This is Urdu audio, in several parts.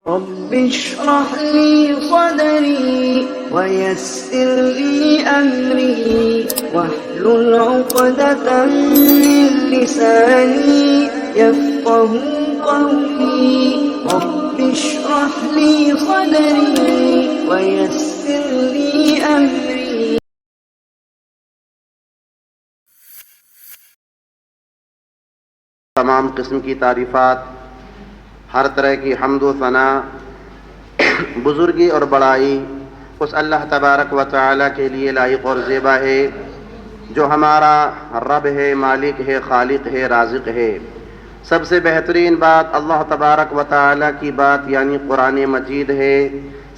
رب اشرح لي صدري ويسر لي أمري واحلل عقدة من لساني يفقه قولي رب اشرح لي صدري ويسر لي أمري. تمام قسم کی تعریفات، ہر طرح کی حمد و ثنا، بزرگی اور بڑائی اس اللہ تبارک و تعالی کے لیے لائق اور زیبا ہے جو ہمارا رب ہے، مالک ہے، خالق ہے، رازق ہے۔ سب سے بہترین بات اللہ تبارک و تعالی کی بات یعنی قرآن مجید ہے۔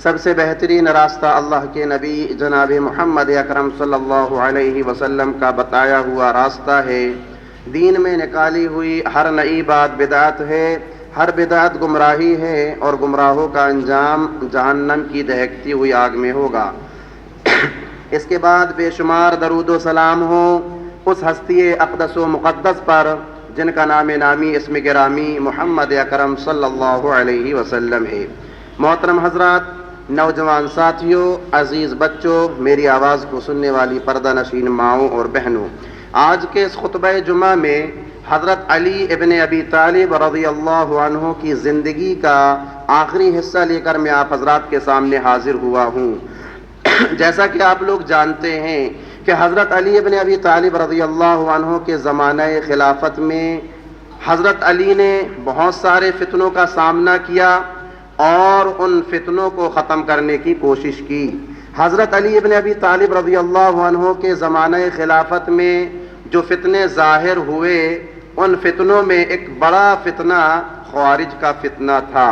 سب سے بہترین راستہ اللہ کے نبی جناب محمد اکرم صلی اللہ علیہ وسلم کا بتایا ہوا راستہ ہے۔ دین میں نکالی ہوئی ہر نئی بات بدعت ہے، ہر بدعت گمراہی ہے، اور گمراہوں کا انجام جہنم کی دہکتی ہوئی آگ میں ہوگا۔ اس کے بعد بے شمار درود و سلام ہو اس ہستی اقدس و مقدس پر جن کا نام نامی اسم گرامی محمد اکرم صلی اللہ علیہ وسلم ہے۔ محترم حضرات، نوجوان ساتھیوں، عزیز بچوں، میری آواز کو سننے والی پردہ نشین ماؤں اور بہنوں، آج کے اس خطبہ جمعہ میں حضرت علی ابن ابی طالب رضی اللہ عنہ کی زندگی کا آخری حصہ لے کر میں آپ حضرات کے سامنے حاضر ہوا ہوں۔ جیسا کہ آپ لوگ جانتے ہیں کہ حضرت علی ابن ابی طالب رضی اللہ عنہ کے زمانہ خلافت میں حضرت علی نے بہت سارے فتنوں کا سامنا کیا اور ان فتنوں کو ختم کرنے کی کوشش کی۔ حضرت علی ابن ابی طالب رضی اللہ عنہ کے زمانہ خلافت میں جو فتنے ظاہر ہوئے، ان فتنوں میں ایک بڑا فتنہ خوارج کا فتنہ تھا۔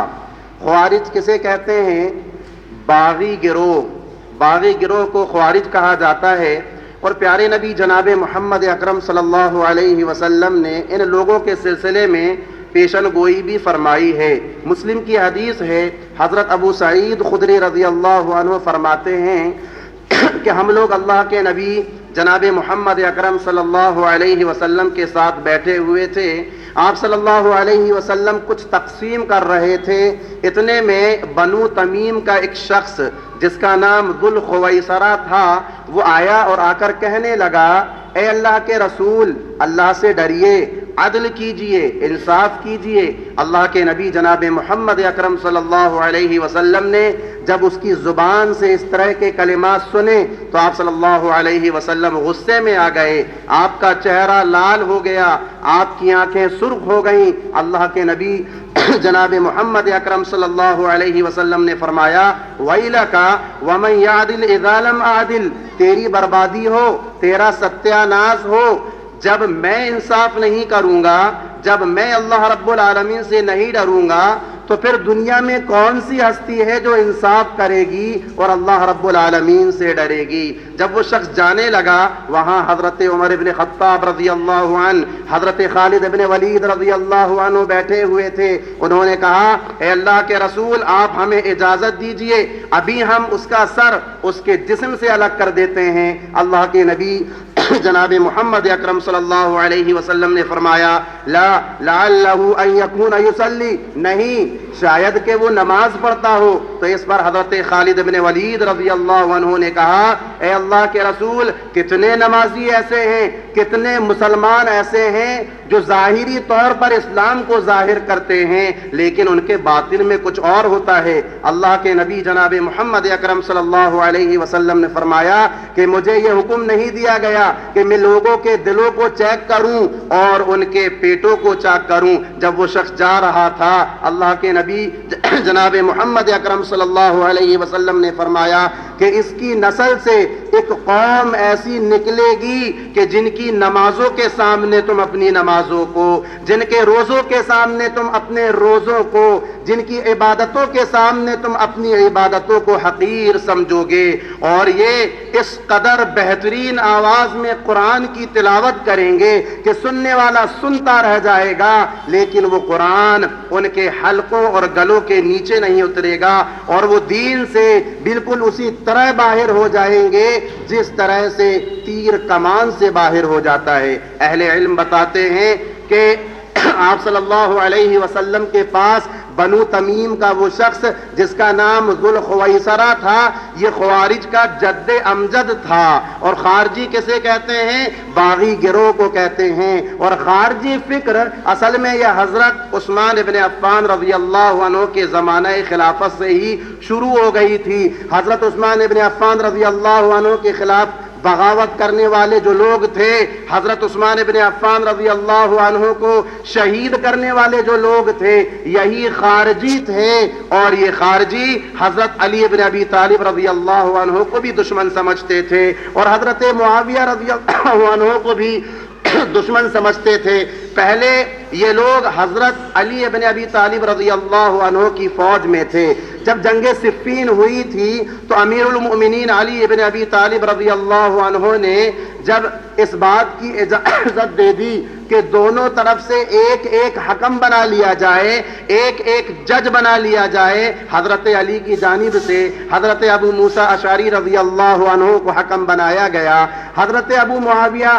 خوارج کسے کہتے ہیں؟ باغی گروہ، باغی گروہ کو خوارج کہا جاتا ہے۔ اور پیارے نبی جناب محمد اکرم صلی اللہ علیہ وسلم نے ان لوگوں کے سلسلے میں پیشن گوئی بھی فرمائی ہے۔ مسلم کی حدیث ہے، حضرت ابو سعید خدری رضی اللہ عنہ فرماتے ہیں کہ ہم لوگ اللہ کے نبی جناب محمد اکرم صلی اللہ علیہ وسلم کے ساتھ بیٹھے ہوئے تھے۔ آپ صلی اللہ علیہ وسلم کچھ تقسیم کر رہے تھے، اتنے میں بنو تمیم کا ایک شخص جس کا نام ذو الخویسرہ تھا، وہ آیا اور آ کر کہنے لگا، اے اللہ کے رسول، اللہ سے ڈریے، عدل کیجئے، انصاف کیجئے۔ اللہ کے نبی جناب محمد اکرم صلی اللہ علیہ وسلم نے جب اس کی زبان سے اس طرح کے کلمات سنے تو آپ صلی اللہ علیہ وسلم غصے میں آ گئے، آپ کا چہرہ لال ہو گیا، آپ کی آنکھیں سرخ ہو گئیں۔ اللہ کے نبی جناب محمد اکرم صلی اللہ علیہ وسلم نے فرمایا، وَيْلَكَ وَمَنْ يَعْدِلْ إِذَا لَمْ أَعْدِلْ، تیری بربادی ہو، تیرا ستیہ ناز ہو، جب میں انصاف نہیں کروں گا، جب میں اللہ رب العالمین سے نہیں ڈروں گا، تو پھر دنیا میں کون سی ہستی ہے جو انصاف کرے گی اور اللہ رب العالمین سے ڈرے گی؟ جب وہ شخص جانے لگا، وہاں حضرت عمر ابن خطاب رضی اللہ عنہ، حضرت خالد ابن ولید رضی اللہ عنہ بیٹھے ہوئے تھے۔ انہوں نے کہا، اے اللہ کے رسول، آپ ہمیں اجازت دیجئے، ابھی ہم اس کا سر اس کے جسم سے الگ کر دیتے ہیں۔ اللہ کے نبی جناب محمد اکرم صلی اللہ علیہ وسلم نے فرمایا، لا لعلہ ان یکون یصلی، نہیں، شاید کہ وہ نماز پڑھتا ہو۔ تو اس پر حضرت خالد بن ولید رضی اللہ عنہ نے کہا، اے اللہ کے رسول، کتنے نمازی ایسے ہیں، کتنے مسلمان ایسے ہیں جو ظاہری طور پر اسلام کو ظاہر کرتے ہیں لیکن ان کے باطن میں کچھ اور ہوتا ہے۔ اللہ کے نبی جناب محمد اکرم صلی اللہ علیہ وسلم نے فرمایا کہ مجھے یہ حکم نہیں دیا گیا کہ میں لوگوں کے دلوں کو چیک کروں اور ان کے پیٹوں کو چیک کروں۔ جب وہ شخص جا رہا تھا، اللہ کے نبی جناب محمد اکرم صلی اللہ علیہ وسلم نے فرمایا کہ اس کی نسل سے ایک قوم ایسی نکلے گی کہ جن کی نمازوں کے سامنے تم اپنی نمازوں کو، جن کے روزوں کے سامنے تم اپنے روزوں کو، جن کی عبادتوں کے سامنے تم اپنی عبادتوں کو حقیر سمجھو گے، اور یہ اس قدر بہترین آواز میں قرآن کی تلاوت کریں گے کہ سننے والا سنتا رہ جائے گا، لیکن وہ قرآن ان کے حلقوں اور گلوں کے نیچے نہیں اترے گا، اور وہ دین سے بالکل اسی طرح باہر ہو جائیں گے جس طرح سے تیر کمان سے باہر ہو جاتا ہے۔ اہل علم بتاتے ہیں کہ آپ صلی اللہ علیہ وسلم کے پاس بنو تمیم کا وہ شخص جس کا نام ذوالخویسرہ تھا، یہ خوارج کا جد امجد تھا۔ اور خارجی کسے کہتے ہیں؟ باغی گروہ کو کہتے ہیں۔ اور خارجی فکر اصل میں یہ حضرت عثمان ابن عفان رضی اللہ عنہ کے زمانہ خلافت سے ہی شروع ہو گئی تھی۔ حضرت عثمان ابن عفان رضی اللہ عنہ کے خلاف بغاوت کرنے والے جو لوگ تھے، حضرت عثمان ابن عفان رضی اللہ عنہ کو شہید کرنے والے جو لوگ تھے، یہی خارجی تھے۔ اور یہ خارجی حضرت علی ابن ابی طالب رضی اللہ عنہ کو بھی دشمن سمجھتے تھے، اور حضرت معاویہ رضی اللہ عنہ کو بھی دشمن سمجھتے تھے۔ پہلے یہ لوگ حضرت علی ابن ابی طالب رضی اللہ عنہ کی فوج میں تھے۔ جب جنگ صفین ہوئی تھی تو امیر المؤمنین علی ابن ابی طالب رضی اللہ عنہ نے جب اس بات کی اجازت دے دی کہ دونوں طرف سے ایک ایک حکم بنا لیا جائے، ایک ایک جج بنا لیا جائے، حضرت علی کی جانب سے حضرت ابو موسیٰ اشعری رضی اللہ عنہ کو حکم بنایا گیا، حضرت ابو معاویہ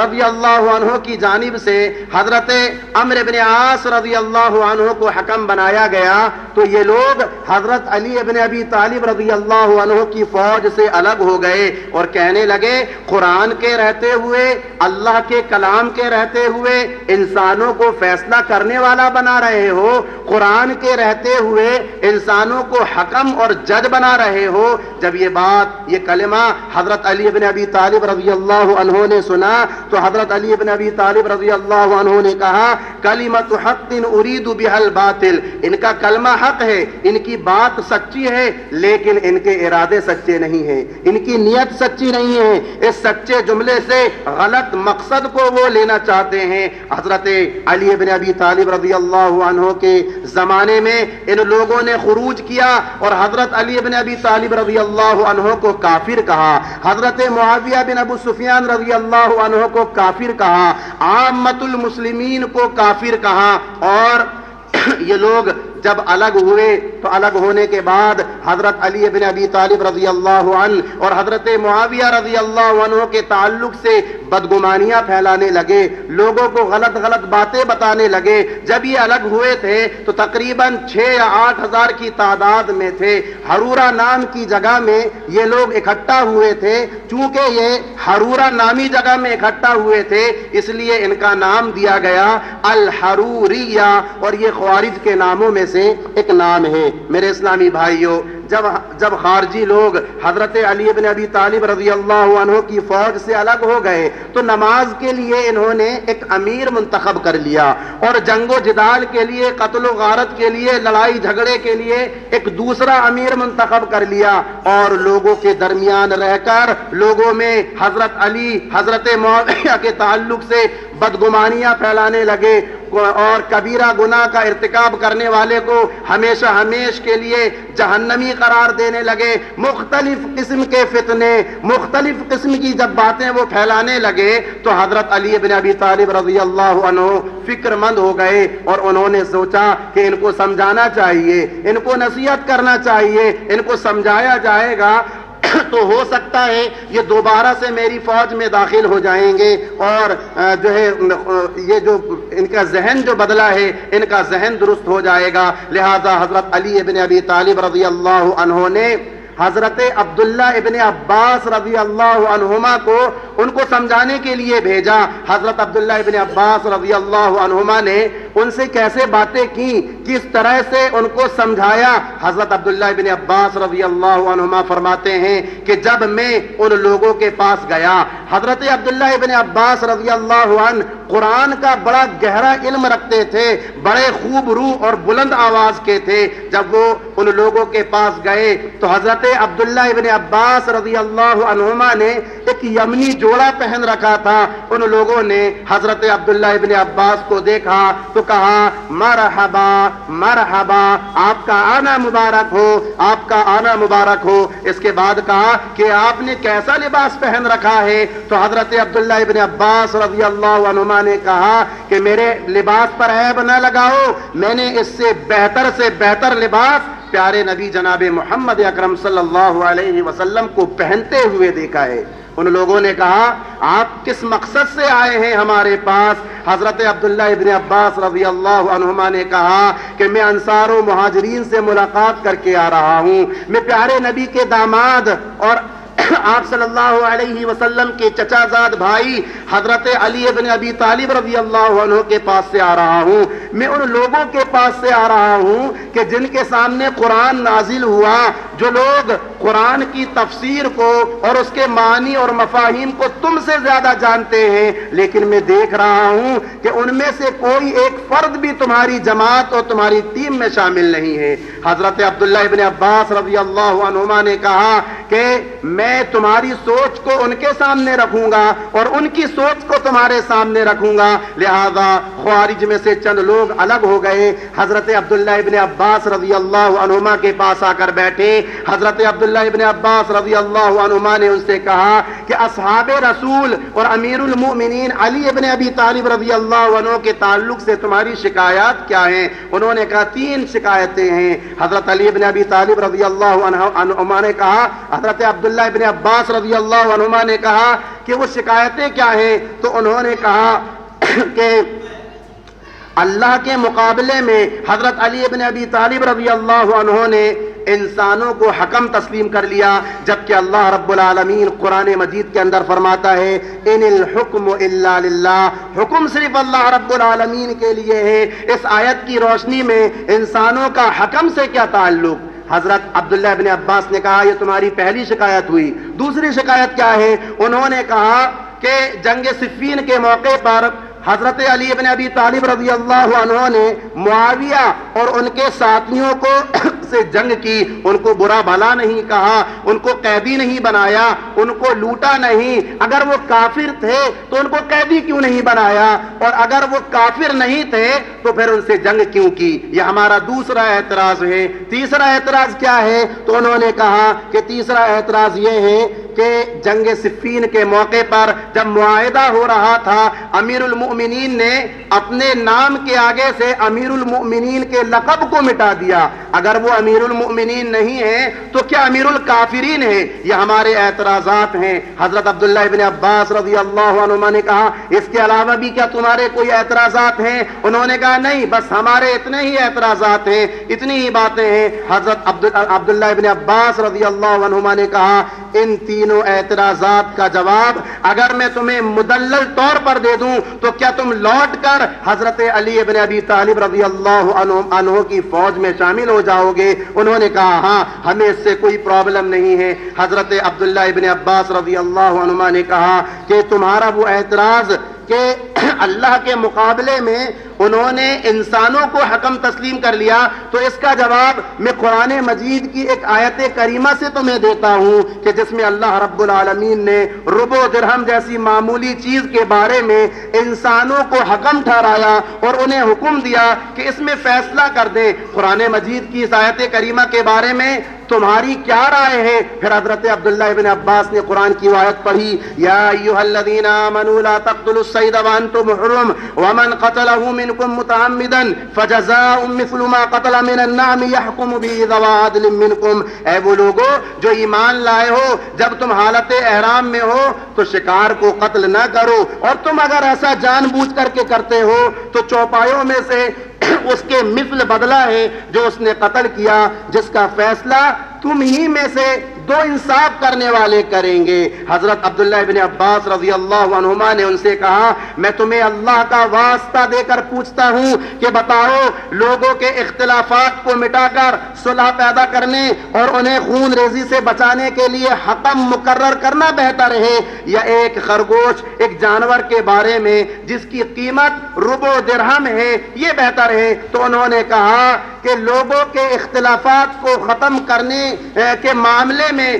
رضی اللہ عنہ کی جانب سے حضرت عمرو بن عاص رضی اللہ عنہ کو حکم بنایا گیا، تو یہ لوگ حضرت علی ابن ابی طالب رضی اللہ عنہ کی فوج سے الگ ہو گئے اور کہنے لگے قرآن کے رہتے ہوئے، اللہ کے کلام کے رہتے ہوئے انسانوں کو فیصلہ کرنے والا بنا رہے ہو، قرآن کے رہتے ہوئے انسانوں کو حکم اور جج بنا رہے ہو۔ جب یہ بات، یہ کلمہ حضرت علی ابن ابی طالب رضی اللہ عنہ نے سنا تو حضرت علی ابن ابی طالب رضی اللہ عنہ نے کہا کلمۃ حق ارید بها الباطل، ان کا کلمہ حق ہے، ان کی بات سچی ہے، لیکن ان کے ارادے سچے نہیں ہیں، ان کی نیت سچی نہیں ہے، اس سچے جملے سے غلط مقصد کو وہ لینا چاہتے ہیں۔ حضرت علی ابن ابی طالب رضی اللہ عنہ کے زمانے میں ان لوگوں نے خروج کیا اور حضرت علی ابن ابی طالب رضی اللہ عنہ کو کافر کہا، حضرت معاویہ بن ابو سفیان رضی اللہ عنہ کو کافر کہا، عامت المسلمین کو کافر کہا۔ اور یہ لوگ جب الگ ہوئے تو الگ ہونے کے بعد حضرت علی بن ابی طالب رضی اللہ عنہ اور حضرت معاویہ رضی اللہ عنہ کے تعلق سے بدگمانیاں پھیلانے لگے، لوگوں کو غلط غلط باتیں بتانے لگے۔ جب یہ الگ ہوئے تھے تو تقریباً 6 یا 8 ہزار کی تعداد میں تھے۔ ہرورہ نام کی جگہ میں یہ لوگ اکٹھا ہوئے تھے۔ چونکہ یہ ہرورہ نامی جگہ میں اکٹھا ہوئے تھے اس لیے ان کا نام دیا گیا الحروریہ، اور یہ خوارج کے ناموں میں سے ایک نام ہے۔ میرے اسلامی بھائیوں، جب خارجی لوگ حضرت علی بن ابی طالب رضی اللہ عنہ کی فوج سے الگ ہو گئے تو نماز کے لیے انہوں نے ایک امیر منتخب کر لیا، اور جنگ و جدال کے لیے، قتل و غارت کے لیے، لڑائی جھگڑے کے لیے ایک دوسرا امیر منتخب کر لیا، اور لوگوں کے درمیان رہ کر لوگوں میں حضرت علی، حضرت معاویہ کے تعلق سے بدگمانیاں پھیلانے لگے، اور کبیرہ گناہ کا ارتکاب کرنے والے کو ہمیشہ ہمیش کے لیے جہنمی قرار دینے لگے۔ مختلف قسم کے فتنے، مختلف قسم کی جب باتیں وہ پھیلانے لگے تو حضرت علی بن ابی طالب رضی اللہ عنہ فکر مند ہو گئے، اور انہوں نے سوچا کہ ان کو سمجھانا چاہیے، ان کو نصیحت کرنا چاہیے، ان کو سمجھایا جائے گا تو ہو سکتا ہے یہ دوبارہ سے میری فوج میں داخل ہو جائیں گے، اور جو ہے یہ جو ان کا ذہن جو بدلا ہے ان کا ذہن درست ہو جائے گا۔ لہذا حضرت علی ابن ابی طالب رضی اللہ عنہ نے حضرت عبداللہ ابن عباس رضی اللہ عنہما کو ان کو سمجھانے کے لیے بھیجا۔ حضرت عبداللہ ابن عباس رضی اللہ عنہما نے ان سے کیسے باتیں کی، کس طرح سے ان کو سمجھایا۔ حضرت عبداللہ ابن عباس رضی اللہ عنہما فرماتے ہیں کہ جب میں ان لوگوں کے پاس گیا، حضرت عبداللہ ابن عباس رضی اللہ عنہ قرآن کا بڑا گہرا علم رکھتے تھے، بڑے خوب روح اور بلند آواز کے تھے۔ جب وہ ان لوگوں کے پاس گئے تو حضرت عبداللہ ابن عباس رضی اللہ عنہما نے ایک یمنی جوڑا پہن رکھا تھا۔ ان لوگوں نے حضرت عبداللہ ابن عباس کو دیکھا تو کہا مرحبا مرحبا، آپ کا آنا مبارک ہو، آپ کا آنا مبارک ہو۔ اس کے بعد کہا کہ آپ نے کیسا لباس پہن رکھا ہے؟ تو حضرت عبداللہ ابن عباس رضی اللہ عنہما نے کہا کہ میرے لباس پر عیب نہ لگاؤ، میں نے اس سے بہتر لباس پیارے نبی جناب محمد اکرم صلی اللہ علیہ وسلم کو پہنتے ہوئے دیکھا ہے۔ ان لوگوں نے کہا آپ کس مقصد سے آئے ہیں ہمارے پاس؟ حضرت عبداللہ ابن عباس رضی اللہ عنہما نے کہا کہ میں انصار و مہاجرین سے ملاقات کر کے آ رہا ہوں، میں پیارے نبی کے داماد اور آپ صلی اللہ علیہ وسلم کے چچا زاد بھائی حضرت علی ابن ابی طالب رضی اللہ عنہ کے پاس سے آ رہا ہوں، میں ان لوگوں کے پاس سے آ رہا ہوں کہ جن کے سامنے قرآن نازل ہوا، جو لوگ قرآن کی تفسیر کو اور اس کے معنی اور مفاہیم کو تم سے زیادہ جانتے ہیں، لیکن میں دیکھ رہا ہوں کہ ان میں سے کوئی ایک فرد بھی تمہاری جماعت اور تمہاری ٹیم میں شامل نہیں ہے۔ حضرت عبداللہ ابن عباس رضی اللہ عنہما نے کہا کہ میں تمہاری سوچ کو ان کے سامنے رکھوں گا اور ان کی سوچ کو تمہارے سامنے رکھوں گا، لہذا خوارج میں سے چند لوگ الگ ہو گئے، حضرت عبداللہ ابن عباس رضی اللہ عنہما کے پاس آ کر بیٹھے۔ حضرت عبداللہ ابن عباس رضی اللہ عنہما نے ان سے کہا کہ اصحاب رسول اور امیر المؤمنین علی ابن ابی طالب رضی اللہ عنہ کے تعلق سے تمہاری شکایات کیا ہیں؟ انہوں نے کہا 3 شکایتیں ہیں۔ حضرت علی ابن ابی طالب رضی اللہ عنہ نے کہا، حضرت عبداللہ ابن عباس رضی اللہ عنہما نے کہا کہ وہ شکایتیں کیا ہیں؟ تو انہوں نے کہا کہ اللہ کے مقابلے میں حضرت علی ابن ابی طالب رضی اللہ عنہ نے انسانوں کو حکم تسلیم کر لیا، جبکہ اللہ رب العالمین قرآن مجید کے اندر فرماتا ہے ان الحکم الا للہ، حکم صرف اللہ رب العالمین کے لیے ہے۔ اس آیت کی روشنی میں انسانوں کا حکم سے کیا تعلق؟ حضرت عبداللہ ابن عباس نے کہا یہ تمہاری پہلی شکایت ہوئی۔ دوسری شکایت کیا ہے؟ انہوں نے کہا کہ جنگ صفین کے موقع پر حضرت علی ابن ابی طالب رضی اللہ عنہ نے معاویہ اور ان کے ساتھیوں کو سے جنگ کی، ان کو برا بھلا نہیں کہا، ان کو قیدی نہیں بنایا، ان کو لوٹا نہیں۔ اگر وہ کافر تھے تو ان کو قیدی کیوں نہیں بنایا، اور اگر وہ کافر نہیں تھے تو پھر ان سے جنگ کیوں کی؟ یہ ہمارا دوسرا اعتراض ہے۔ تیسرا اعتراض کیا ہے؟ تو انہوں نے کہا کہ تیسرا اعتراض یہ ہے کہ جنگ صفین کے موقع پر جب معاہدہ ہو رہا تھا، امیر المؤمنین نے اپنے نام کے آگے سے امیر المؤمنین کے لقب کو مٹا دیا۔ اگر وہ امیر المؤمنین نہیں ہیں تو کیا امیر الکافرین ہیں؟ یہ ہمارے اعتراضات ہیں۔ حضرت عبداللہ ابن عباس رضی اللہ عنہما نے کہا اس کے علاوہ بھی کیا تمہارے کوئی اعتراضات ہیں؟ انہوں نے کہا نہیں، بس ہمارے اتنے ہی اعتراضات ہیں، اتنی ہی باتیں ہیں۔ حضرت عبداللہ ابن عباس رضی اللہ عنہما نے کہا ان تینوں اعتراضات کا جواب اگر میں تمہیں مدلل طور پر دے دوں تو کیا تم لوٹ کر حضرت علی ابن ابی طالب رضی اللہ عنہ کی فوج میں شامل ہو جاؤ گے؟ انہوں نے کہا ہاں، ہمیں اس سے کوئی پرابلم نہیں ہے۔ حضرت عبداللہ ابن عباس رضی اللہ عنہ نے کہا کہ تمہارا وہ اعتراض کہ اللہ کے مقابلے میں انہوں نے انسانوں کو حکم تسلیم کر لیا، تو اس کا جواب میں قرآن مجید کی ایک آیت کریمہ سے تمہیں دیتا ہوں کہ جس میں اللہ رب العالمین نے ربع و درہم جیسی معمولی چیز کے بارے میں انسانوں کو حکم ٹھہرایا اور انہیں حکم دیا کہ اس میں فیصلہ کر دیں۔ قرآن مجید کی اس آیت کریمہ کے بارے میں تمہاری کیا رائے ہے؟ پھر حضرت عبداللہ ابن عباس نے قرآن کی آیت پڑھی یا ایھا الذین آمنوا لا تقتلوا الصید وانتم حرم ومن قتله منکم متعمدا فجزاء مثل ما قتل من النعم يحكم به ذو عدل منکم۔ اے وہ لوگو جو ایمان لائے ہو، جب تم حالت احرام میں ہو تو شکار کو قتل نہ کرو، اور تم اگر ایسا جان بوجھ کر کے کرتے ہو تو چوپایوں میں سے اس کے مثل بدلہ ہے جو اس نے قتل کیا، جس کا فیصلہ تم ہی میں سے دو انصاف کرنے والے کریں گے۔ حضرت عبداللہ ابن عباس رضی اللہ عنہما نے ان سے کہا میں تمہیں اللہ کا واسطہ دے کر پوچھتا ہوں کہ بتاؤ لوگوں کے اختلافات کو مٹا کر صلح پیدا کرنے اور انہیں خون ریزی سے بچانے کے لیے حکم مقرر کرنا بہتر ہے یا ایک خرگوش، ایک جانور کے بارے میں جس کی قیمت ربع درہم ہے، یہ بہتر ہے؟ تو انہوں نے کہا کہ لوگوں کے اختلافات کو ختم کرنے کے معاملے میں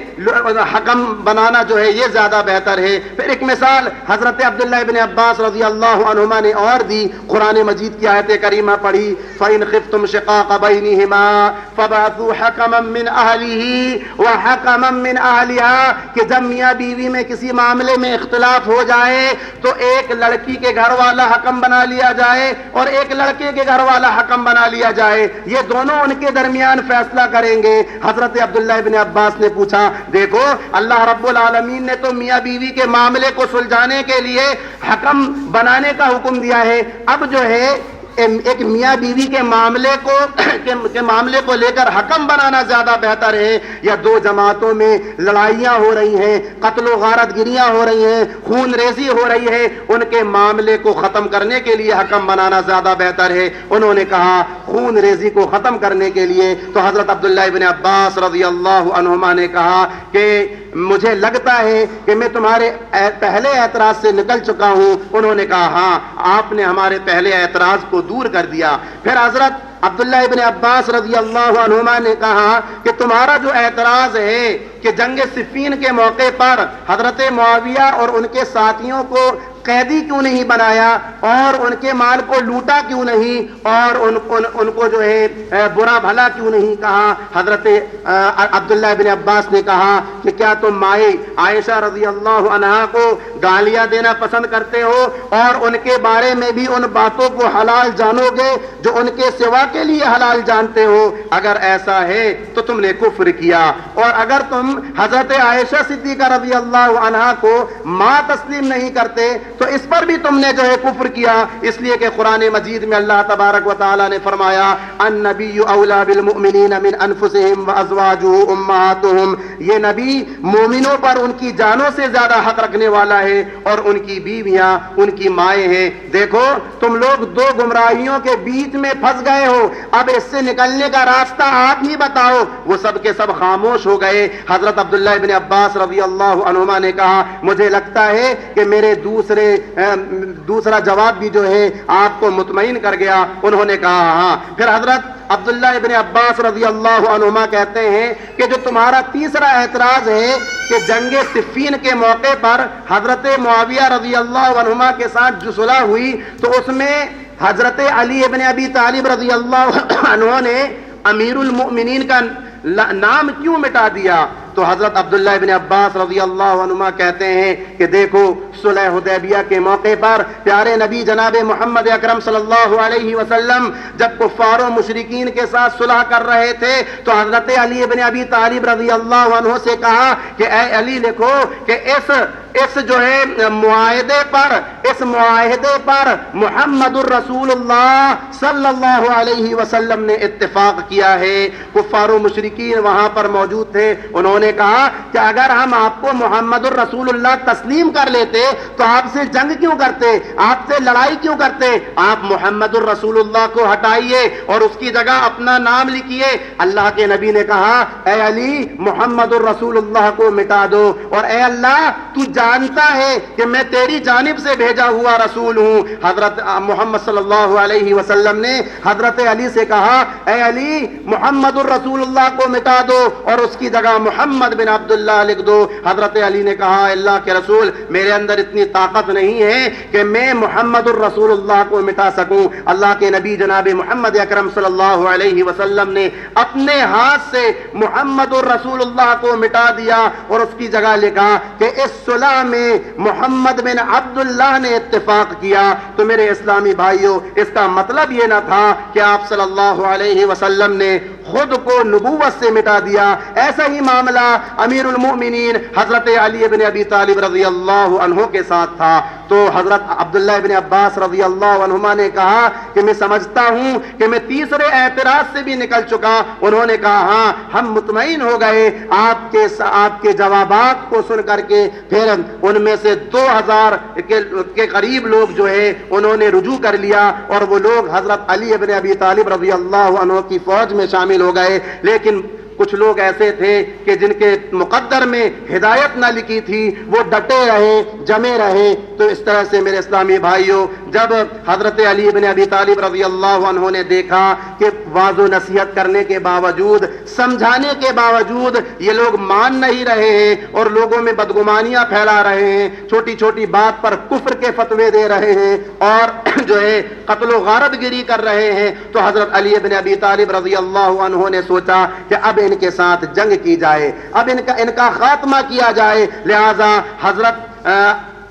حکم بنانا جو ہے یہ زیادہ بہتر ہے۔ پھر ایک مثال حضرت عبداللہ ابن عباس رضی اللہ عنہما نے اور دی، قرآن مجید کی آیت کریمہ پڑھی فَإِنْ خِفْتُمْ شِقَاقَ بَيْنِهِمَا فَبَعَثُوا حَكَمًا مِّنْ أَهْلِهِ وَحَكَمًا مِّنْ أَهْلِهَا کہ جب میاں بیوی میں کسی معاملے میں اختلاف ہو جائے تو ایک لڑکی کے گھر والا حکم بنا لیا جائے اور ایک لڑکے کے گھر والا حکم بنا لیا جائے، یہ دونوں ان کے درمیان فیصلہ کریں گے۔ حضرت عبداللہ ابن عباس نے پوچھا دیکھو اللہ رب العالمین نے تو میاں بیوی کے معاملے کو سلجھانے کے لیے حکم بنانے کا حکم دیا ہے، اب جو ہے ایک میاں بیوی کے معاملے کو لے کر حکم بنانا زیادہ بہتر ہے، یا دو جماعتوں میں لڑائیاں ہو رہی ہیں، قتل و غارت گریاں ہو رہی ہیں، خون ریزی ہو رہی ہے، ان کے معاملے کو ختم کرنے کے لیے حکم بنانا زیادہ بہتر ہے؟ انہوں نے کہا خون ریزی کو ختم کرنے کے لیے تو حضرت عبداللہ ابن عباس رضی اللہ عنہما نے کہا کہ مجھے لگتا ہے کہ میں تمہارے پہلے اعتراض سے نکل چکا ہوں۔ انہوں نے کہا ہاں، آپ نے ہمارے پہلے اعتراض کو دور کر دیا۔ پھر حضرت عبداللہ ابن عباس رضی اللہ عنہما نے کہا کہ تمہارا جو اعتراض ہے کہ جنگ صفین کے موقع پر حضرت معاویہ اور ان کے ساتھیوں کو قیدی کیوں نہیں بنایا اور ان کے مال کو لوٹا کیوں نہیں اور ان کو جو ہے برا بھلا کیوں نہیں کہا، حضرت عبداللہ ابن عباس نے کہا کہ کیا تم مائے عائشہ رضی اللہ عنہا کو گالیاں دینا پسند کرتے ہو اور ان کے بارے میں بھی ان باتوں کو حلال جانو گے جو ان کے سوا کے لیے حلال جانتے ہو؟ اگر ایسا ہے تو تم نے کفر کیا، اور اگر تم حضرت عائشہ صدیقہ رضی اللہ عنہا کو ماں تسلیم نہیں کرتے تو اس پر بھی تم نے جو ہے کفر کیا، اس لیے کہ قرآن مجید میں اللہ تبارک و تعالی نے فرمایا النبی اولا بالمؤمنین من انفسہم وازواجہ امہاتہم، یہ نبی مومنوں پر ان کی جانوں سے زیادہ حق رکھنے والا ہے اور ان کی بیویاں ان کی مائیں ہیں۔ دیکھو تم لوگ دو گمراہیوں کے بیچ میں پھنس گئے ہو، اب اس سے نکلنے کا راستہ آپ ہی بتاؤ۔ وہ سب کے سب خاموش ہو گئے۔ حضرت عبداللہ ابن عباس رضی اللہ عنہما نے کہا مجھے لگتا ہے کہ میرے دوسرا جواب بھی جو ہے آپ کو مطمئن کر گیا۔ انہوں نے کہا ہاں۔ پھر حضرت عبداللہ ابن عباس رضی اللہ عنہما کہتے ہیں کہ جو تمہارا تیسرا اعتراض ہے کہ جنگ صفین کے موقع پر حضرت معاویہ رضی اللہ عنہما کے ساتھ جو صلح ہوئی تو اس میں حضرت علی ابن ابی طالب رضی اللہ عنہ نے امیر المؤمنین کا نام کیوں مٹا دیا؟ تو حضرت عبداللہ ابن عباس رضی اللہ عنہما کہتے ہیں کہ دیکھو صلح حدیبیہ کے موقع پر پیارے نبی جناب محمد اکرم صلی اللہ علیہ وسلم جب کفار و مشرکین کے ساتھ صلح کر رہے تھے تو حضرت علی ابن ابی طالب رضی اللہ عنہ سے کہا کہ اے علی لکھو کہ اس جو ہے معاہدے پر محمد الرسول اللہ صلی اللہ علیہ وسلم نے اتفاق کیا ہے۔ کفار و مشرکین وہاں پر موجود تھے، انہوں نے کہا کہ اگر ہم آپ کو محمد الرسول اللہ تسلیم کر لیتے تو آپ سے جنگ کیوں کرتے، آپ سے لڑائی کیوں کرتے؟ آپ محمد الرسول اللہ کو ہٹائیے اور اس کی جگہ اپنا نام لکھیے۔ اللہ کے نبی نے کہا اے علی محمد الرسول اللہ کو مٹا دو، اور اے اللہ تو جانتا ہے کہ میں تیری جانب سے بھیجا ہوا رسول ہوں۔ حضرت محمد صلی اللہ علیہ وسلم نے حضرت علی سے کہا اے علی محمد الرسول اللہ کو مٹا دو اور اس کی جگہ محمد بن عبداللہ لکھ دو۔ حضرت علی نے کہا اللہ کے رسول میرے اندر اتنی طاقت نہیں ہے کہ میں محمد الرسول اللہ کو مٹا سکوں۔ اللہ کے نبی جناب محمد اکرم صلی اللہ علیہ وسلم نے اپنے ہاتھ سے محمد الرسول اللہ کو مٹا دیا اور اس کی جگہ لکھا کہ اس صلح میں محمد بن عبداللہ نے اتفاق کیا۔ تو میرے اسلامی بھائیوں اس کا مطلب یہ نہ تھا کہ آپ صلی اللہ علیہ وسلم نے خود کو نبوت سے مٹا دیا۔ ایسا ہی معاملہ امیر المؤمنین حضرت علی بن ابی طالب رضی اللہ عنہ کے ساتھ تھا۔ تو حضرت عبداللہ ابن عباس رضی اللہ عنہما نے کہا کہ میں سمجھتا ہوں کہ میں تیسرے اعتراض سے بھی نکل چکا۔ انہوں نے کہا ہاں ہم مطمئن ہو گئے آپ کے جوابات کو سن کر کے۔ پھر ان میں سے 2000 کے قریب لوگ جو ہے انہوں نے رجوع کر لیا اور وہ لوگ حضرت علی ابن ابی طالب رضی اللہ عنہ کی فوج میں شامل ہو گئے۔ لیکن کچھ لوگ ایسے تھے کہ جن کے مقدر میں ہدایت نہ لکھی تھی، وہ ڈٹے رہے، جمے رہے۔ تو اس طرح سے میرے اسلامی بھائیوں جب حضرت علی بن ابی طالب رضی اللہ عنہ نے دیکھا کہ واضح و نصیحت کرنے کے باوجود، سمجھانے کے باوجود یہ لوگ مان نہیں رہے ہیں اور لوگوں میں بدگمانیاں پھیلا رہے ہیں، چھوٹی چھوٹی بات پر کفر کے فتوے دے رہے ہیں اور جو ہے قتل و غارت گری کر رہے ہیں، تو حضرت علی بن ابی طالب رضی اللہ عنہ نے سوچا کہ اب ان کے ساتھ جنگ کی جائے، اب ان کا خاتمہ کیا جائے۔ لہذا حضرت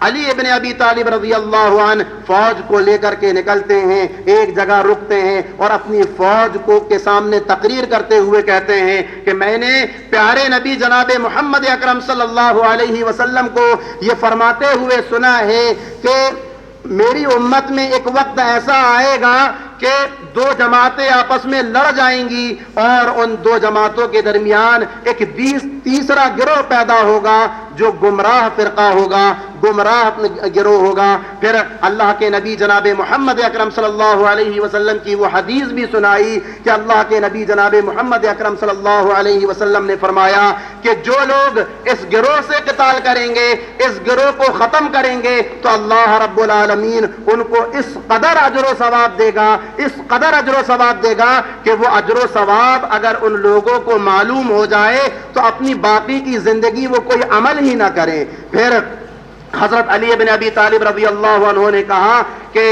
علی ابن ابی طالب رضی اللہ عنہ فوج کو لے کر کے نکلتے ہیں، ایک جگہ رکتے ہیں اور اپنی فوج کو کے سامنے تقریر کرتے ہوئے کہتے ہیں کہ میں نے پیارے نبی جناب محمد اکرم صلی اللہ علیہ وسلم کو یہ فرماتے ہوئے سنا ہے کہ میری امت میں ایک وقت ایسا آئے گا کہ دو جماعتیں آپس میں لڑ جائیں گی اور ان دو جماعتوں کے درمیان ایک تیسرا گروہ پیدا ہوگا جو گمراہ فرقہ ہوگا، گمراہ گروہ ہوگا۔ پھر اللہ کے نبی جناب محمد اکرم صلی اللہ علیہ وسلم کی وہ حدیث بھی سنائی کہ اللہ کے نبی جناب محمد اکرم صلی اللہ علیہ وسلم نے فرمایا کہ جو لوگ اس گروہ سے قتال کریں گے، اس گروہ کو ختم کریں گے، تو اللہ رب العالمین ان کو اس قدر اجر و ثواب دے گا، اس قدر اجر و ثواب دے گا کہ وہ اجر و ثواب اگر ان لوگوں کو معلوم ہو جائے تو اپنی باقی کی زندگی وہ کوئی عمل ہی نہ کریں۔ پھر حضرت علی بن ابی طالب رضی اللہ عنہ نے کہا کہ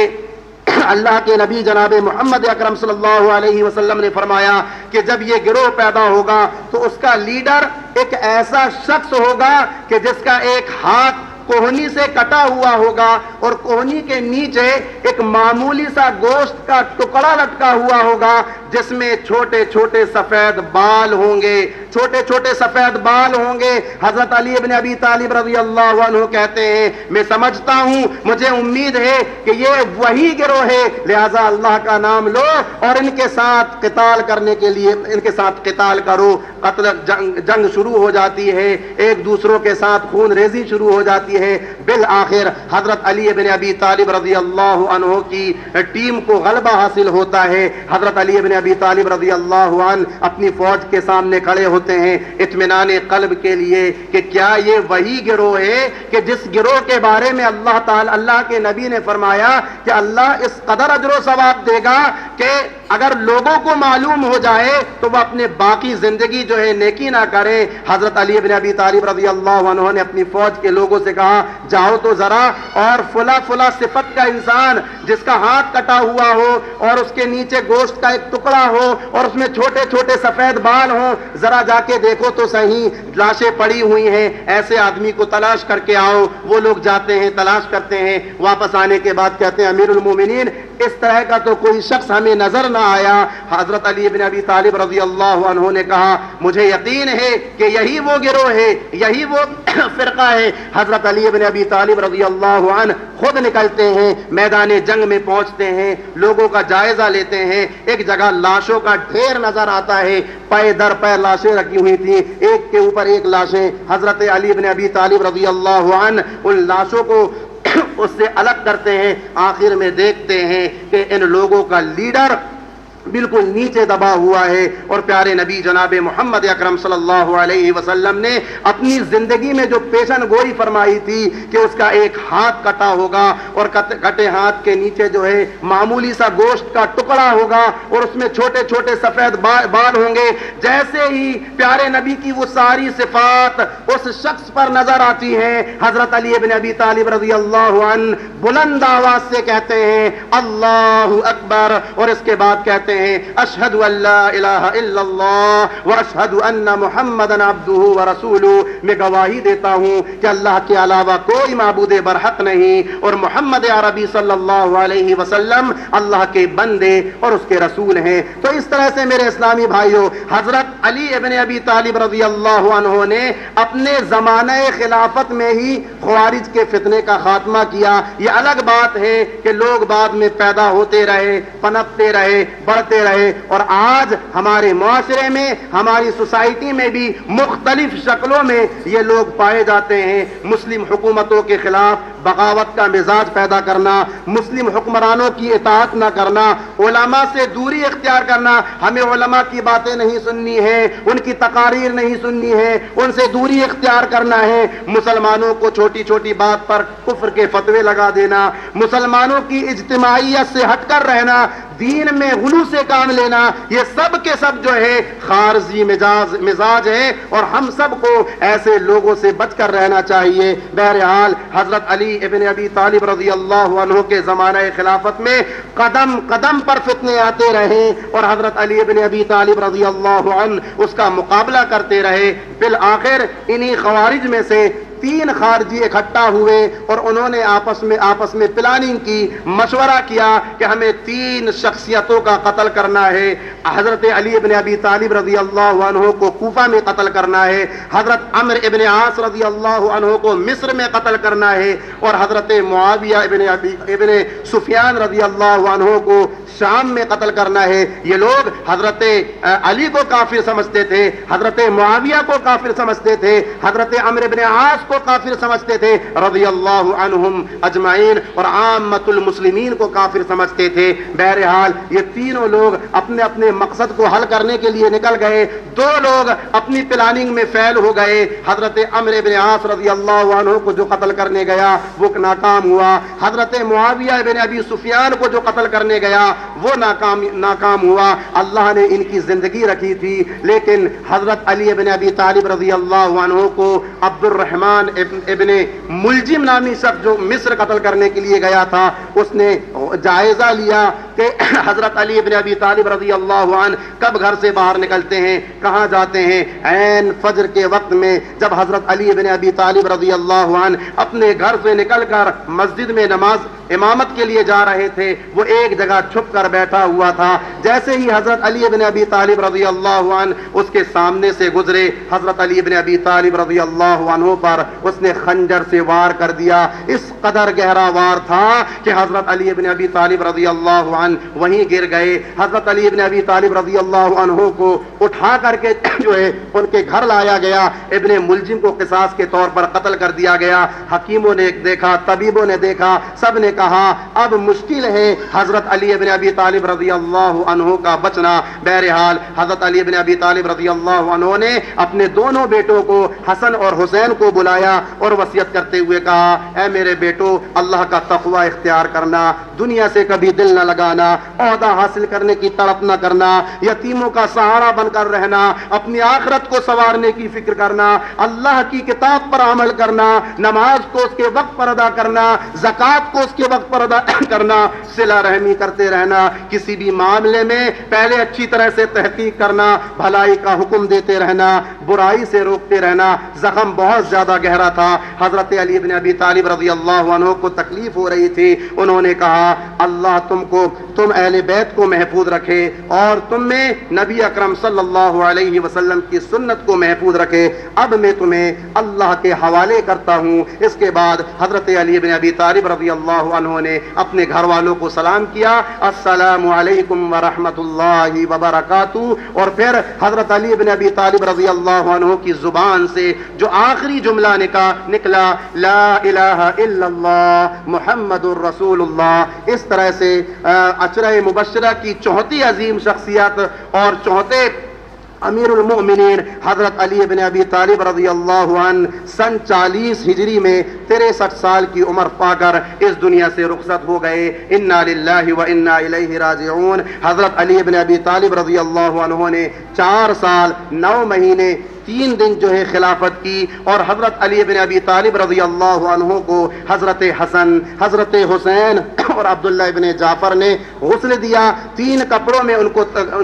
اللہ کے نبی جناب محمد اکرم صلی اللہ علیہ وسلم نے فرمایا کہ جب یہ گروہ پیدا ہوگا تو اس کا لیڈر ایک ایسا شخص ہوگا کہ جس کا ایک ہاتھ کوہنی سے کٹا ہوا ہوگا اور کوہنی کے نیچے ایک معمولی سا گوشت کا ٹکڑا لٹکا ہوا ہوگا جس میں چھوٹے چھوٹے سفید بال ہوں گے، چھوٹے چھوٹے سفید بال ہوں گے۔ حضرت علی ابن ابی طالب رضی اللہ عنہ کہتے ہیں میں سمجھتا ہوں، مجھے امید ہے کہ یہ وہی گروہ ہے، لہذا اللہ کا نام لو اور ان کے ساتھ قتال کرنے کے لیے ان کے ساتھ قتال کرو۔ قتل جنگ شروع ہو جاتی ہے، ایک دوسروں کے ساتھ خون ریزی شروع ہو جاتی ہے۔ بالآخر حضرت علی ابن ابی طالب رضی اللہ عنہ کی ٹیم کو غلبہ حاصل ہوتا ہے۔ حضرت علی ابن ابی طالب رضی اللہ عنہ اپنی فوج کے سامنے کھڑے ہوتے ہیں اطمینان قلب کے لیے کہ کیا یہ وہی گروہ ہے کہ جس گروہ کے بارے میں اللہ کے نبی نے فرمایا کہ اللہ اس قدر اجر و ثواب دے گا کہ اگر لوگوں کو معلوم ہو جائے تو وہ اپنے باقی زندگی جو ہے نیکی نہ کرے۔ حضرت علی ابن ابی طالب رضی اللہ عنہ نے اپنی فوج کے لوگوں سے کہا جاؤ تو ذرا اور فلا صفت کا انسان جس کا ہاتھ کٹا ہوا ہو اور اس کے نیچے گوشت کا ایک ٹکڑا ہو اور اس میں چھوٹے چھوٹے سفید بال ہوں، ذرا جا کے دیکھو تو صحیح، لاشیں پڑی ہوئی ہیں، ایسے آدمی کو تلاش کر کے آؤ۔ وہ لوگ جاتے ہیں، تلاش کرتے ہیں، واپس آنے کے بعد کہتے ہیں امیر المومنین اس طرح کا تو کوئی شخص ہمیں نظر نہ آیا۔ حضرت علی بن ابی طالب رضی اللہ عنہ نے کہا مجھے یقین ہے کہ یہی وہ گروہ ہے، یہی وہ فرقہ ہے۔ حضرت علی بن ابی طالب رضی اللہ عنہ خود نکلتے ہیں، میدان جنگ میں پہنچتے ہیں، لوگوں کا جائزہ لیتے ہیں۔ ایک جگہ لاشوں کا ڈھیر نظر آتا ہے، پے در پے لاشیں رکھی ہوئی تھیں، ایک کے اوپر ایک لاشیں۔ حضرت علی بن ابی طالب رضی اللہ عنہ ان لاشوں کو اس سے الگ کرتے ہیں، آخر میں دیکھتے ہیں کہ ان لوگوں کا لیڈر بالکل نیچے دبا ہوا ہے اور پیارے نبی جناب محمد اکرم صلی اللہ علیہ وسلم نے اپنی زندگی میں جو پیشن گوئی فرمائی تھی کہ اس کا ایک ہاتھ کٹا ہوگا اور کٹے ہاتھ کے نیچے جو ہے معمولی سا گوشت کا ٹکڑا ہوگا اور اس میں چھوٹے چھوٹے سفید بال ہوں گے، جیسے ہی پیارے نبی کی وہ ساری صفات اس شخص پر نظر آتی ہیں، حضرت علی بن ابی طالب رضی اللہ عنہ بلند آواز سے کہتے ہیں اللہ اکبر، اور اس کے بعد کہتے ہیں اشہد ان لا الہ الا اللہ واشہد ان محمدن عبدہ ورسولہ، میں گواہی دیتا ہوں کہ اللہ کے علاوہ کوئی معبود برحق نہیں اور محمد عربی صلی اللہ علیہ وسلم اللہ کے بندے اور اس کے رسول ہیں۔ تو اس طرح سے میرے اسلامی بھائیوں، حضرت علی ابن ابی طالب رضی اللہ عنہ نے اپنے زمانہ خلافت میں ہی خوارج کے فتنے کا خاتمہ کیا۔ یہ الگ بات ہے کہ لوگ بعد میں پیدا ہوتے رہے، پنپتے رہے، بڑھتے رہے، اور آج ہمارے معاشرے میں، ہماری سوسائٹی میں بھی مختلف شکلوں میں یہ لوگ پائے جاتے ہیں۔ مسلم حکومتوں کے خلاف بغاوت کا مزاج پیدا کرنا، مسلم حکمرانوں کی اطاعت نہ کرنا، علماء سے دوری اختیار کرنا، ہمیں علماء کی باتیں نہیں سننی ہے، ان کی تقاریر نہیں سننی ہے، ان سے دوری اختیار کرنا ہے، مسلمانوں کو چھوٹی چھوٹی بات پر کفر کے فتوے لگا دینا، مسلمانوں کی اجتماعیت سے ہٹ کر رہنا، دین میں غلو سے کام لینا، یہ سب کے سب جو ہے خارجی مزاج ہے اور ہم سب کو ایسے لوگوں سے بچ کر رہنا چاہیے۔ بہرحال حضرت علی ابن ابی طالب رضی اللہ عنہ کے زمانہ خلافت میں قدم قدم پر فتنے آتے رہے اور حضرت علی ابن ابی طالب رضی اللہ عنہ اس کا مقابلہ کرتے رہے۔ بالآخر انہی خوارج میں سے تین خارجی اکٹھا ہوئے اور انہوں نے آپس میں پلاننگ کی، مشورہ کیا کہ ہمیں تین شخصیتوں کا قتل کرنا ہے۔ حضرت علی ابن ابی طالب رضی اللہ عنہ کو کوفہ میں قتل کرنا ہے، حضرت عمرو ابن عاص رضی اللہ عنہ کو مصر میں قتل کرنا ہے، اور حضرت معاویہ ابن سفیان رضی اللہ عنہ کو شام میں قتل کرنا ہے۔ یہ لوگ حضرت علی کو کافر سمجھتے تھے، حضرت معاویہ کو کافر سمجھتے تھے، حضرت عمرو بن عاص کو کافر سمجھتے تھے رضی اللہ عنہم اجمعین، اور عامۃ المسلمین کو کافر سمجھتے تھے۔ بہرحال یہ تینوں لوگ اپنے اپنے مقصد کو حل کرنے کے لیے نکل گئے۔ دو لوگ اپنی پلاننگ میں فیل ہو گئے۔ حضرت عمرو بن عاص رضی اللہ عنہ کو جو قتل کرنے گیا وہ ناکام ہوا، حضرت معاویہ بن ابی سفیان کو جو قتل کرنے گیا وہ ناکام ہوا۔ اللہ نے ان کی زندگی رکھی تھی، لیکن حضرت علی بن ابی طالب رضی اللہ عنہ کو عبد الرحمن ابن ملجم نامی شخص جو مصر قتل کرنے کے لیے گیا تھا، اس نے جائزہ لیا کہ حضرت علی بن ابی طالب رضی اللہ عنہ کب گھر سے باہر نکلتے ہیں، کہاں جاتے ہیں۔ عین فجر کے وقت میں جب حضرت علی بن ابی طالب رضی اللہ عنہ اپنے گھر سے نکل کر مسجد میں نماز امامت کے لیے جا رہے تھے، وہ ایک جگہ چھپ کر بیٹھا ہوا تھا۔ جیسے ہی حضرت علی بن ابی طالب رضی اللہ عنہ اس کے سامنے سے گزرے، حضرت علی بن ابی طالب رضی اللہ عنہ پر اس نے خنجر سے وار کر دیا۔ اس قدر گہرا وار تھا کہ حضرت علی بن ابی طالب رضی اللہ عنہ وہیں گر گئے۔ حضرت علی بن ابی طالب رضی اللہ عنہ کو اٹھا کر کے جو ہے ان کے گھر لایا گیا، ابن ملجم کو قصاص کے طور پر قتل کر دیا گیا۔ حکیموں نے دیکھا، طبیبوں نے دیکھا، سب نے کہا اب مشکل ہے حضرت علی بن ابی طالب رضی اللہ عنہ کا بچنا۔ بہرحال حضرت علی بن ابی طالب رضی اللہ عنہ نے اپنے دونوں بیٹوں کو حسن اور حسین کو بلایا اور وصیت کرتے ہوئے کہا، اے میرے بیٹو، اللہ کا تقوی اختیار کرنا، دنیا سے کبھی دل نہ لگانا، عہدہ حاصل کرنے کی تڑپ نہ کرنا، یتیموں کا سہارا بن کر رہنا، اپنی آخرت کو سنوارنے کی فکر کرنا، اللہ کی کتاب پر عمل کرنا، نماز کو اس کے وقت پر ادا کرنا، زکوٰۃ کو اس کے وقت پر ادا کرنا، صلہ رحمی کرتے رہنا، کسی بھی معاملے میں پہلے اچھی طرح سے تحقیق کرنا، بھلائی کا حکم دیتے رہنا، برائی سے روکتے رہنا۔ زخم بہت زیادہ گہرا تھا۔ حضرت علی بن ابی طالب رضی اللہ عنہ کو تکلیف ہو رہی تھی۔ انہوں نے کہا، اللہ تم اہل بیت کو محفوظ رکھے اور تم میں نبی اکرم صلی اللہ علیہ وسلم کی سنت کو محفوظ رکھے۔ اب میں تمہیں اللہ کے حوالے کرتا ہوں۔ اس کے بعد حضرت علی بن ابی طالب رضی اللہ عنہ نے اپنے گھر والوں کو سلام کیا، السلام علیکم ورحمۃ اللہ وبرکاتہ، اور پھر حضرت علی بن ابی طالب رضی اللہ عنہ کی زبان سے جو آخری جملہ نکلا، لا الہ الا اللہ محمد الرسول اللہ۔ اس طرح سے عشرہ مبشرہ کی چوتھی عظیم شخصیت اور چوتھے امیر المؤمنین حضرت علی بن ابی طالب رضی اللہ عنہ سن 40 ہجری میں 63 سال کی عمر پا کر اس دنیا سے رخصت ہو گئے۔ انا للہ و انا الیہ راجعون۔ حضرت علی بن ابی طالب رضی اللہ عنہ نے 4 سال 9 مہینے 3 دن جو ہے خلافت کی، اور حضرت علی بن ابی طالب رضی اللہ عنہ کو حضرت حسن، حضرت حسین اور عبداللہ ابن جعفر نے غسل دیا۔ 3 کپڑوں میں ان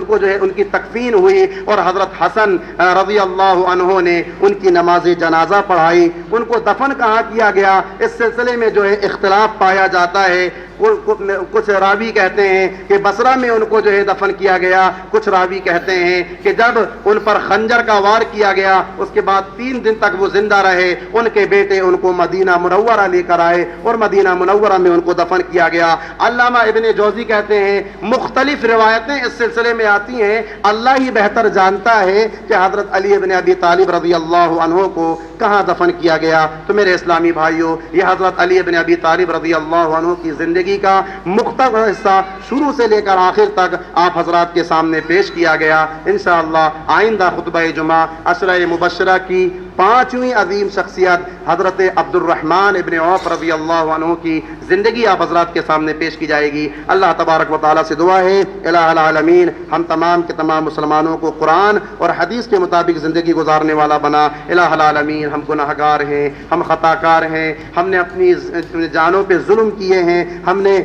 کو جو ہے ان کی تکفین ہوئی، اور حضرت حسن رضی اللہ عنہ نے ان کی نماز جنازہ پڑھائی۔ ان کو دفن کہاں کیا گیا، اس سلسلے میں جو ہے اختلاف پایا جاتا ہے۔ کچھ راوی کہتے ہیں کہ بصرہ میں ان کو جو ہے دفن کیا گیا، کچھ راوی کہتے ہیں کہ جب ان پر خنجر کا وار کیا گیا اس کے بعد 3 دن تک وہ زندہ رہے، ان کے بیٹے ان کو مدینہ منورہ لے کر آئے اور مدینہ منورہ میں ان کو دفن کیا گیا۔ علامہ ابن جوزی کہتے ہیں مختلف روایتیں اس سلسلے میں آتی ہیں، اللہ ہی بہتر جانتا ہے کہ حضرت علی بن ابی طالب رضی اللہ عنہ کو کہاں دفن کیا گیا۔ تو میرے اسلامی بھائیوں، یہ حضرت علی بن ابی طالب رضی اللہ عنہ کی زندگی کا مختصر حصہ شروع سے لے کر آخر تک آپ حضرات کے سامنے پیش کیا گیا۔ انشاءاللہ آئندہ خطبہ جمعہ عشرہ مبشرہ کی 5ویں عظیم شخصیت حضرت عبد الرحمن ابن عوف رضی اللہ عنہ کی زندگی آپ حضرات کے سامنے پیش کی جائے گی۔ اللہ تبارک و تعالیٰ سے دعا ہے الہ العالمین ہم تمام کے تمام مسلمانوں کو قرآن اور حدیث کے مطابق زندگی گزارنے والا بنا۔ الہ العالمین ہم گناہ گار ہیں، ہم خطا کار ہیں، ہم نے اپنی جانوں پہ ظلم کیے ہیں، ہم نے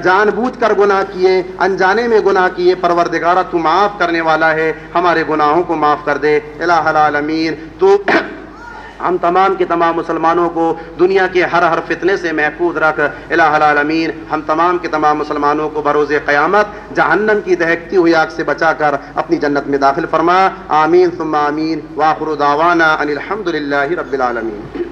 جان بوجھ کر گناہ کیے، انجانے میں گناہ کیے۔ پروردگارہ تو معاف کرنے والا ہے، ہمارے گناہوں کو معاف کر دے۔ الہ العالمین تو ہم تمام کے تمام مسلمانوں کو دنیا کے ہر فتنے سے محفوظ رکھ الہ العالمین. ہم تمام کے تمام مسلمانوں کو بروز قیامت جہنم کی دہکتی ہوئی آگ سے بچا کر اپنی جنت میں داخل فرما. آمین ثم آمین. وآخر دعوانا ان الحمد للہ رب العالمین.